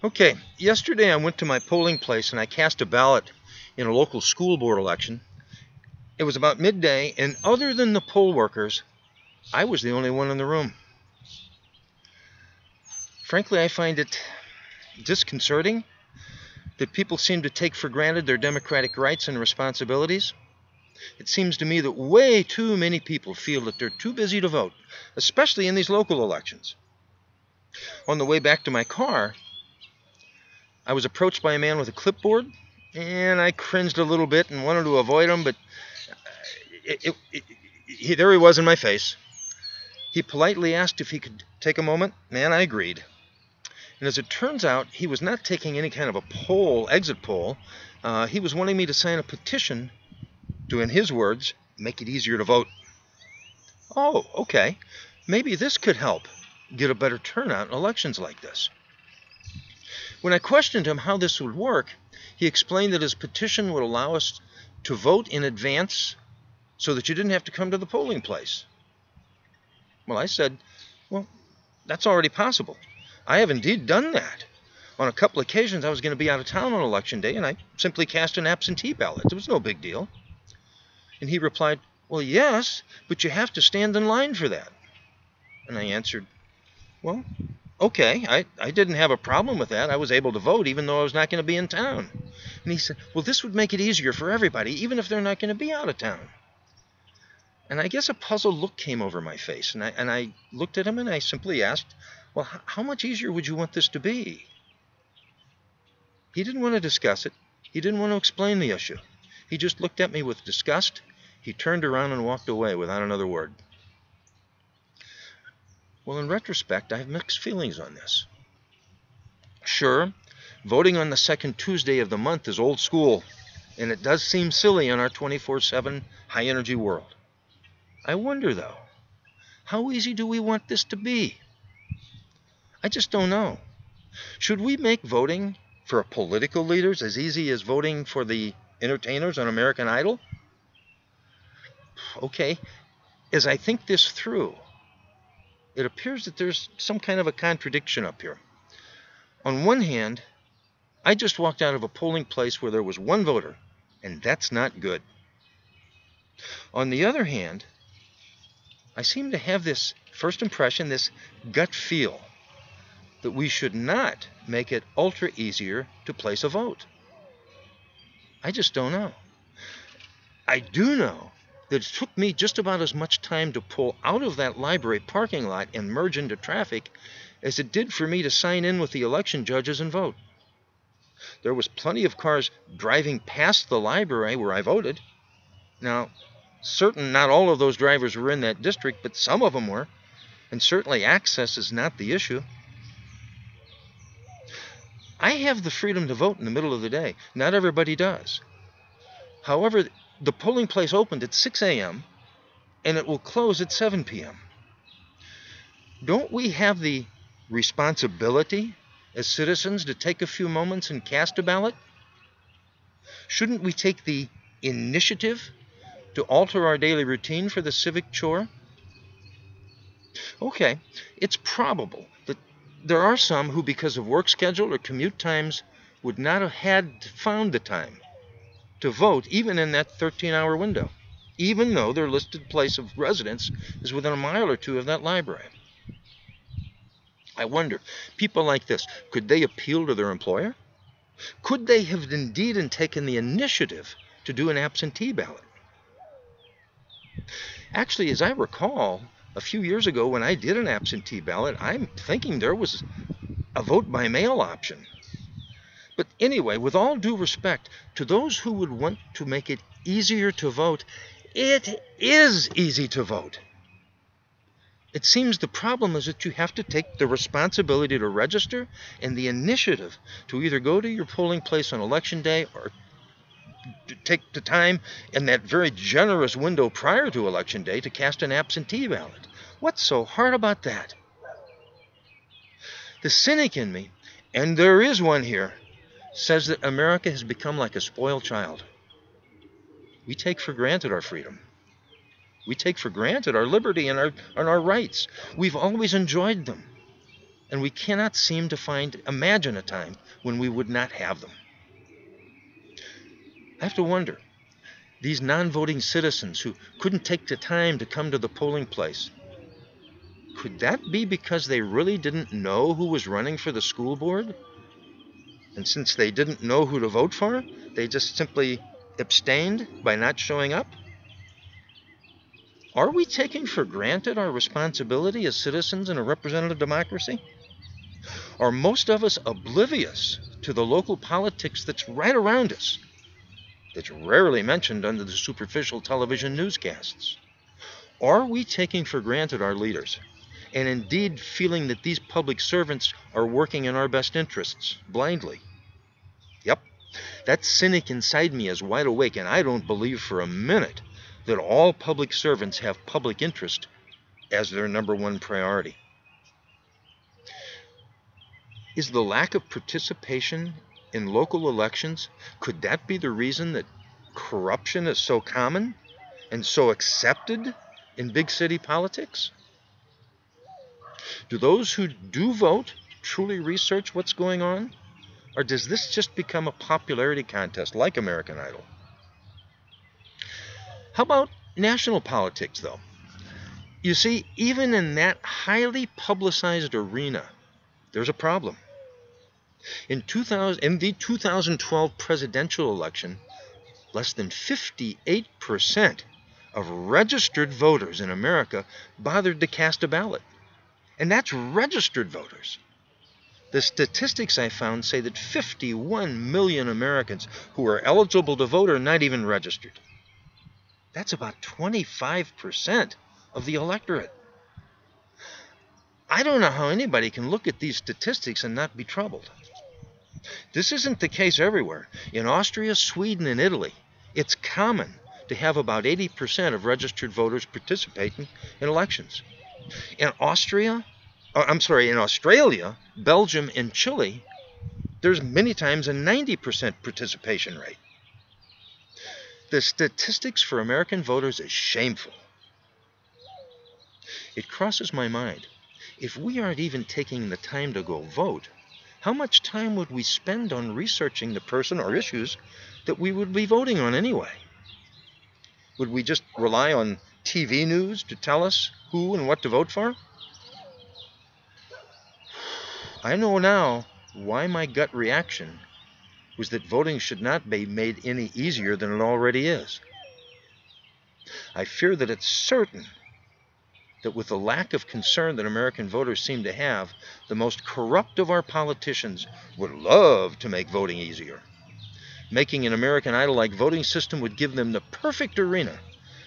Okay, yesterday I went to my polling place and I cast a ballot in a local school board election. It was about midday, and other than the poll workers, I was the only one in the room. Frankly, I find it disconcerting that people seem to take for granted their democratic rights and responsibilities. It seems to me that way too many people feel that they're too busy to vote, especially in these local elections. On the way back to my car, I was approached by a man with a clipboard, and I cringed a little bit and wanted to avoid him, but there he was in my face. He politely asked if he could take a moment, and I agreed. And as it turns out, he was not taking any kind of a exit poll. He was wanting me to sign a petition to, in his words, make it easier to vote. Oh, okay. Maybe this could help get a better turnout in elections like this. When I questioned him how this would work, he explained that his petition would allow us to vote in advance so that you didn't have to come to the polling place. Well, I said, well, that's already possible. I have indeed done that. On a couple occasions, I was going to be out of town on election day, and I simply cast an absentee ballot. It was no big deal. And he replied, well, yes, but you have to stand in line for that. And I answered, well, okay, I didn't have a problem with that. I was able to vote even though I was not going to be in town. And he said, well, this would make it easier for everybody, even if they're not going to be out of town. And I guess a puzzled look came over my face, and I looked at him and I simply asked, well, how much easier would you want this to be? He didn't want to discuss it. He didn't want to explain the issue. He just looked at me with disgust. He turned around and walked away without another word. Well, in retrospect, I have mixed feelings on this. Sure, voting on the second Tuesday of the month is old school, and it does seem silly in our 24/7 high-energy world. I wonder, though, how easy do we want this to be? I just don't know. Should we make voting for political leaders as easy as voting for the entertainers on American Idol? Okay, as I think this through, it appears that there's some kind of a contradiction up here. On one hand, I just walked out of a polling place where there was one voter, and that's not good. On the other hand, I seem to have this first impression, this gut feel, that we should not make it ultra easier to place a vote. I just don't know. I do know that it took me just about as much time to pull out of that library parking lot and merge into traffic as it did for me to sign in with the election judges and vote. There was plenty of cars driving past the library where I voted. Now, not all of those drivers were in that district, but some of them were, and certainly access is not the issue. I have the freedom to vote in the middle of the day. Not everybody does. However, the polling place opened at 6 a.m., and it will close at 7 p.m. Don't we have the responsibility as citizens to take a few moments and cast a ballot? Shouldn't we take the initiative to alter our daily routine for the civic chore? Okay, it's probable that there are some who, because of work schedule or commute times, would not have found the time to vote even in that 13-hour window, even though their listed place of residence is within a mile or two of that library. I wonder, people like this, could they appeal to their employer? Could they have indeed taken the initiative to do an absentee ballot? Actually, as I recall, a few years ago when I did an absentee ballot, I'm thinking there was a vote by mail option. But anyway, with all due respect to those who would want to make it easier to vote, it is easy to vote. It seems the problem is that you have to take the responsibility to register and the initiative to either go to your polling place on election day or to take the time in that very generous window prior to election day to cast an absentee ballot. What's so hard about that? The cynic in me, and there is one here, says that America has become like a spoiled child. We take for granted our freedom. We take for granted our liberty and our rights. We've always enjoyed them. and we cannot seem to imagine a time when we would not have them. I have to wonder, these non-voting citizens who couldn't take the time to come to the polling place, could that be because they really didn't know who was running for the school board? And since they didn't know who to vote for, they just simply abstained by not showing up? Are we taking for granted our responsibility as citizens in a representative democracy? Are most of us oblivious to the local politics that's right around us, that's rarely mentioned under the superficial television newscasts? Are we taking for granted our leaders, and indeed feeling that these public servants are working in our best interests blindly? Yep, that cynic inside me is wide awake, and I don't believe for a minute that all public servants have public interest as their number one priority. Is the lack of participation in local elections, could that be the reason that corruption is so common and so accepted in big city politics? Do those who do vote truly research what's going on? Or does this just become a popularity contest like American Idol? How about national politics, though? You see, even in that highly publicized arena, there's a problem. In the 2012 presidential election, less than 58% of registered voters in America bothered to cast a ballot. And that's registered voters. The statistics I found say that 51 million Americans who are eligible to vote are not even registered. That's about 25% of the electorate. I don't know how anybody can look at these statistics and not be troubled. This isn't the case everywhere. In Austria, Sweden, and Italy, it's common to have about 80% of registered voters participating in elections. In Australia, Belgium, and Chile, there's many times a 90% participation rate. The statistics for American voters is shameful. It crosses my mind, if we aren't even taking the time to go vote, how much time would we spend on researching the person or issues that we would be voting on anyway? Would we just rely on TV news to tell us who and what to vote for? I know now why my gut reaction was that voting should not be made any easier than it already is. I fear that it's certain that with the lack of concern that American voters seem to have, the most corrupt of our politicians would love to make voting easier. Making an American Idol-like voting system would give them the perfect arena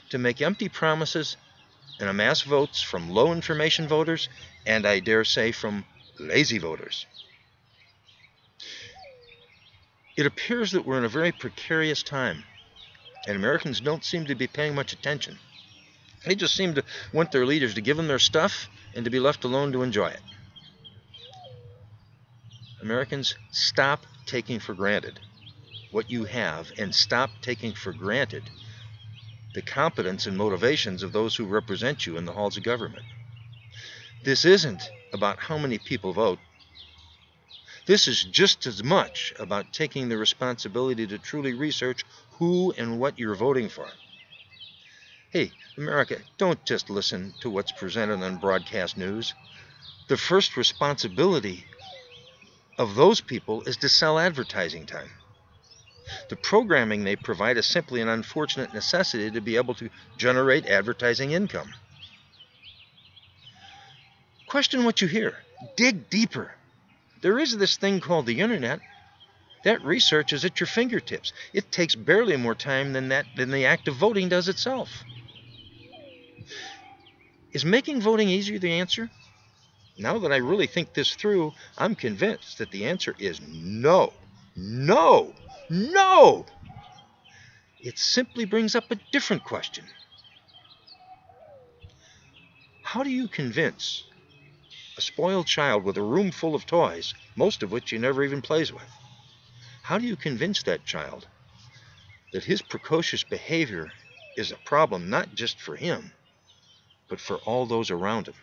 to make empty promises and amass votes from low information voters, and I dare say from lazy voters. It appears that we're in a very precarious time, and Americans don't seem to be paying much attention. They just seem to want their leaders to give them their stuff and to be left alone to enjoy it. Americans, stop taking for granted what you have, and stop taking for granted the competence and motivations of those who represent you in the halls of government. This isn't about how many people vote. This is just as much about taking the responsibility to truly research who and what you're voting for. Hey, America, don't just listen to what's presented on broadcast news. The first responsibility of those people is to sell advertising time. The programming they provide is simply an unfortunate necessity to be able to generate advertising income. Question what you hear. Dig deeper. There is this thing called the internet. That research is at your fingertips. It takes barely more time than the act of voting does itself. Is making voting easier the answer? Now that I really think this through, I'm convinced that the answer is no. No! No! It simply brings up a different question. How do you convince a spoiled child with a room full of toys, most of which he never even plays with? How do you convince that child that his precocious behavior is a problem not just for him, but for all those around him?